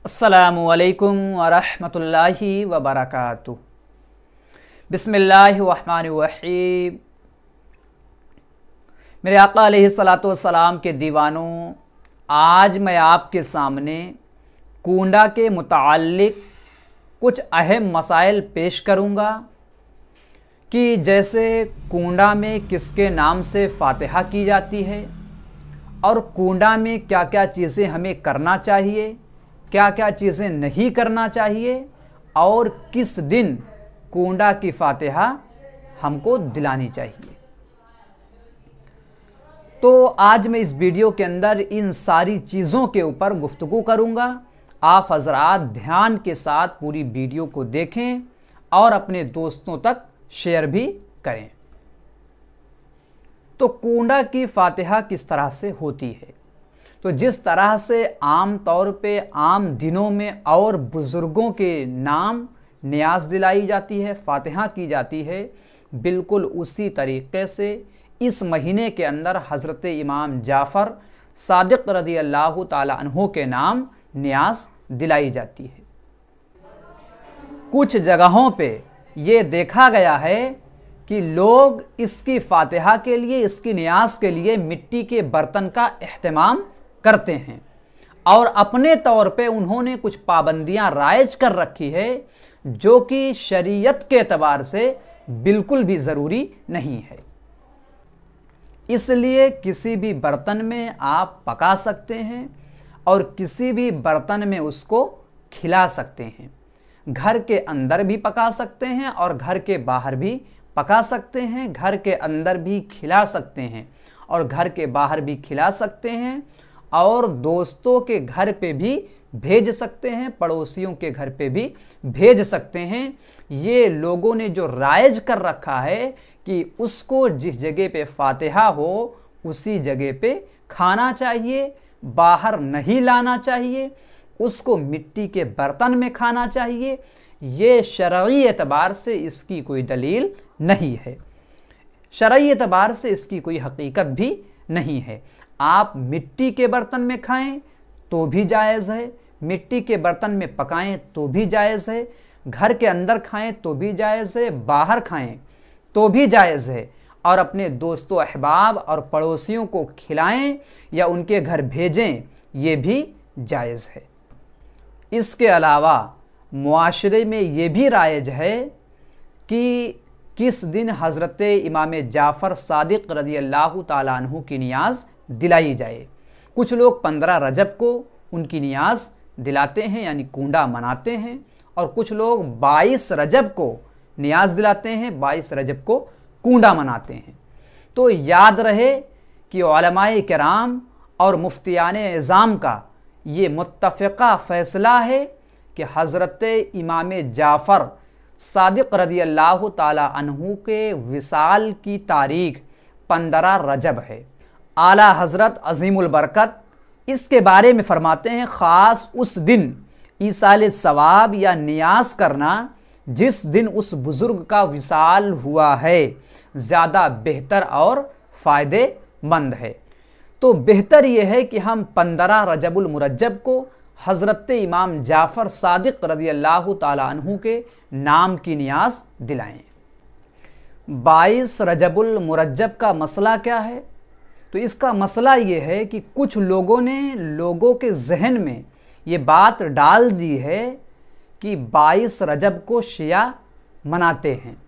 अस्सलामुअलैकुम वरहमतुल्लाहि वबरकातुहू। बिस्मिल्लाहिर्रहमानिर्रहीम। मेरे आका अलैहिस्सलातु वस्सलाम के दीवानों, आज मैं आपके सामने कूंडा के मुताल्लिक़ कुछ अहम मसाइल पेश करूँगा कि जैसे कूंडा में किसके नाम से फ़ातिहा की जाती है और कूंडा में क्या क्या चीज़ें हमें करना चाहिए, क्या क्या चीज़ें नहीं करना चाहिए और किस दिन कूंडा की फ़ातिहा हमको दिलानी चाहिए। तो आज मैं इस वीडियो के अंदर इन सारी चीज़ों के ऊपर गुफ्तगू करूँगा। आप हज़रात ध्यान के साथ पूरी वीडियो को देखें और अपने दोस्तों तक शेयर भी करें। तो कूंडा की फ़ातिहा किस तरह से होती है? तो जिस तरह से आम तौर पे आम दिनों में और बुज़ुर्गों के नाम नियाज़ दिलाई जाती है, फ़ातिहा की जाती है, बिल्कुल उसी तरीक़े से इस महीने के अंदर हज़रत इमाम जाफ़र सादिक़ रज़ी अल्लाह ताला अन्हु के नाम नियाज़ दिलाई जाती है। कुछ जगहों पे ये देखा गया है कि लोग इसकी फ़ातिहा के लिए, इसकी नियाज़ के लिए मिट्टी के बर्तन का अहतमाम करते हैं और अपने तौर पे उन्होंने कुछ पाबंदियां राइज कर रखी है जो कि शरीयत के एतबार से बिल्कुल भी ज़रूरी नहीं है। इसलिए किसी भी बर्तन में आप पका सकते हैं और किसी भी बर्तन में उसको खिला सकते हैं। घर के अंदर भी पका सकते हैं और घर के बाहर भी पका सकते हैं, घर के अंदर भी खिला सकते हैं और घर के बाहर भी खिला सकते हैं और दोस्तों के घर पे भी भेज सकते हैं, पड़ोसियों के घर पे भी भेज सकते हैं। ये लोगों ने जो राइज कर रखा है कि उसको जिस जगह पे फ़ातिहा हो उसी जगह पे खाना चाहिए, बाहर नहीं लाना चाहिए, उसको मिट्टी के बर्तन में खाना चाहिए। ये शरई एतबार से इसकी कोई दलील नहीं है, शरई एतबार से इसकी कोई हकीकत भी नहीं है। आप मिट्टी के बर्तन में खाएं तो भी जायज़ है, मिट्टी के बर्तन में पकाएं तो भी जायज़ है, घर के अंदर खाएं तो भी जायज़ है, बाहर खाएं तो भी जायज़ है और अपने दोस्तों, अहबाब और पड़ोसियों को खिलाएं या उनके घर भेजें, ये भी जायज़ है। इसके अलावा मुआशरे में ये भी राइज है कि किस दिन हज़रत इमाम जाफ़र सादिक़ रज़ी अल्लाह ताला अन्हु की नियाज़ दिलाई जाए। कुछ लोग 15 रजब को उनकी नियाज़ दिलाते हैं यानी कूंडा मनाते हैं और कुछ लोग 22 रजब को नियाज़ दिलाते हैं, 22 रजब को कूंडा मनाते हैं। तो याद रहे कि उलमाए किराम और मुफ्तियाने इज़ाम का ये मुत्तफ़िक़ा फ़ैसला है कि हज़रत इमाम जाफ़र सादिक़ रज़ी अल्लाह ताला अन्हु के विसाल की तारीख़ 15 रजब है। आला हज़रत अज़ीमुल बरकत इसके बारे में फ़रमाते हैं, ख़ास उस दिन ईसाल सवाब या नियाज़ करना जिस दिन उस बुज़ुर्ग का विसाल हुआ है ज़्यादा बेहतर और फ़ायदेमंद है। तो बेहतर यह है कि हम 15 रजबुल मुरज्जब को हज़रत इमाम जाफ़र सादिक़ रज़ी अल्लाह ताला अन्हु के नाम की नियाज़ दिलाएं। 22 रजबुल मुरज्जब का मसला क्या है? तो इसका मसला ये है कि कुछ लोगों ने लोगों के जहन में ये बात डाल दी है कि 22 रजब को शिया मनाते हैं।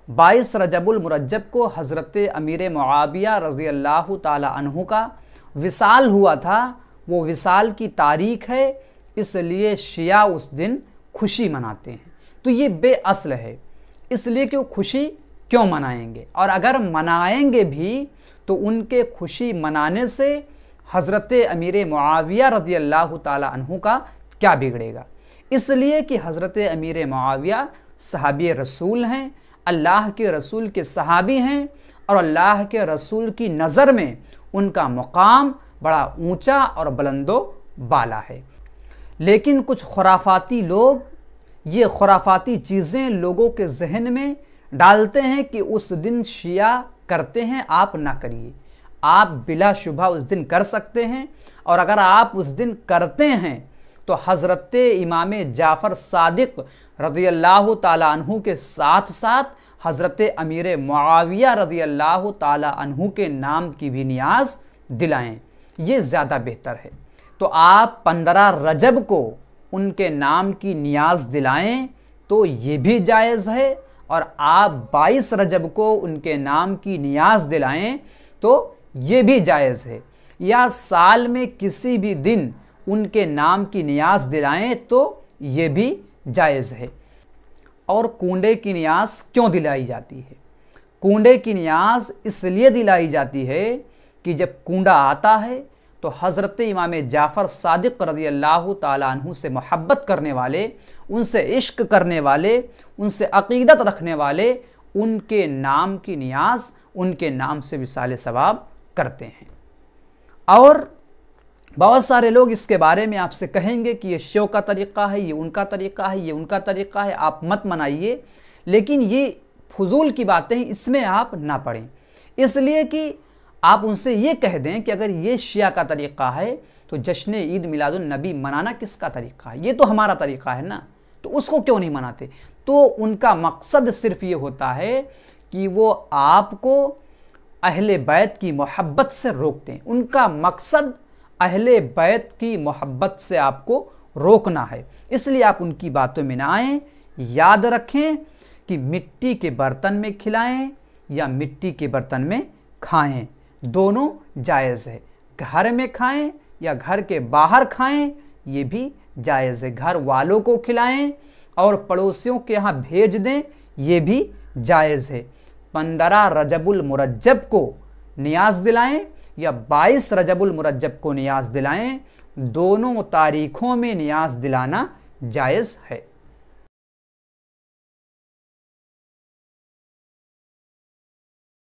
22 रजबुल मुरज्जब को हज़रत अमीर मुआविया रज़ी अल्लाह ताला अन्हु का विसाल हुआ था, वो विसाल की तारीख़ है, इसलिए शिया उस दिन खुशी मनाते हैं। तो ये बेअसल है, इसलिए कि वो खुशी क्यों मनाएंगे और अगर मनाएंगे भी तो उनके खुशी मनाने से हज़रत अमीर मुआविया रज़ी अल्लाह ताला अन्हु का क्या बिगड़ेगा। इसलिए कि हज़रत अमीर मुआविया सहाबी रसूल हैं, अल्लाह के रसूल के सहाबी हैं और अल्लाह के रसूल की नज़र में उनका मुकाम बड़ा ऊंचा और बुलंदो बाला है। लेकिन कुछ खुराफाती लोग ये खुराफाती चीज़ें लोगों के जहन में डालते हैं कि उस दिन शिया करते हैं, आप ना करिए। आप बिला शुबा उस दिन कर सकते हैं और अगर आप उस दिन करते हैं तो हज़रत इमाम जाफ़र सादिक रज़ियल्लाहु ताला अन्हु के साथ साथ हज़रत अमीर मुआविया रज़ियल्लाहु ताला अन्हु के नाम की भी नियाज दिलाएं, ये ज़्यादा बेहतर है। तो आप 15 रजब को उनके नाम की नियाज दिलाएं तो ये भी जायज़ है, और आप 22 रजब को उनके नाम की नियाज दिलाएं तो ये भी जायज़ है, या साल में किसी भी दिन उनके नाम की नियाज दिलाएं तो ये भी जायज़ है। और कूंडे की नियाज क्यों दिलाई जाती है? कूंडे की नियाज इसलिए दिलाई जाती है कि जब कूंडा आता है तो हज़रत इमाम जाफ़र सादिक रज़ियल्लाहु ताला अन्हु से मोहब्बत करने वाले, उनसे इश्क करने वाले, उनसे अक़ीदत रखने वाले उनके नाम की नियाज उनके नाम से विसाल सवाब करते हैं। और बहुत सारे लोग इसके बारे में आपसे कहेंगे कि ये शो का तरीक़ा है, ये उनका तरीक़ा है, ये उनका तरीक़ा है, आप मत मनाइए। लेकिन ये फजूल की बातें हैं, इसमें आप ना पढ़ें। इसलिए कि आप उनसे ये कह दें कि अगर ये शिया का तरीक़ा है तो जश्न ईद मिलादुन नबी मनाना किसका तरीक़ा है? ये तो हमारा तरीक़ा है ना, तो उसको क्यों नहीं मनाते? तो उनका मकसद सिर्फ ये होता है कि वो आपको अहले बैत की मोहब्बत से रोकते हैं। उनका मकसद अहले बैत की मोहब्बत से आपको रोकना है, इसलिए आप उनकी बातों में ना आएँ। याद रखें कि मिट्टी के बर्तन में खिलाएं या मिट्टी के बर्तन में खाएं, दोनों जायज़ है। घर में खाएं या घर के बाहर खाएं, ये भी जायज़ है। घर वालों को खिलाएं और पड़ोसियों के यहाँ भेज दें, ये भी जायज़ है। 15 रजबुल मुरज्जब को नियाज दिलाएं या 22 रजबुल मुरज्जब को नियाज दिलाएं, दोनों तारीखों में नियाज दिलाना जायज़ है।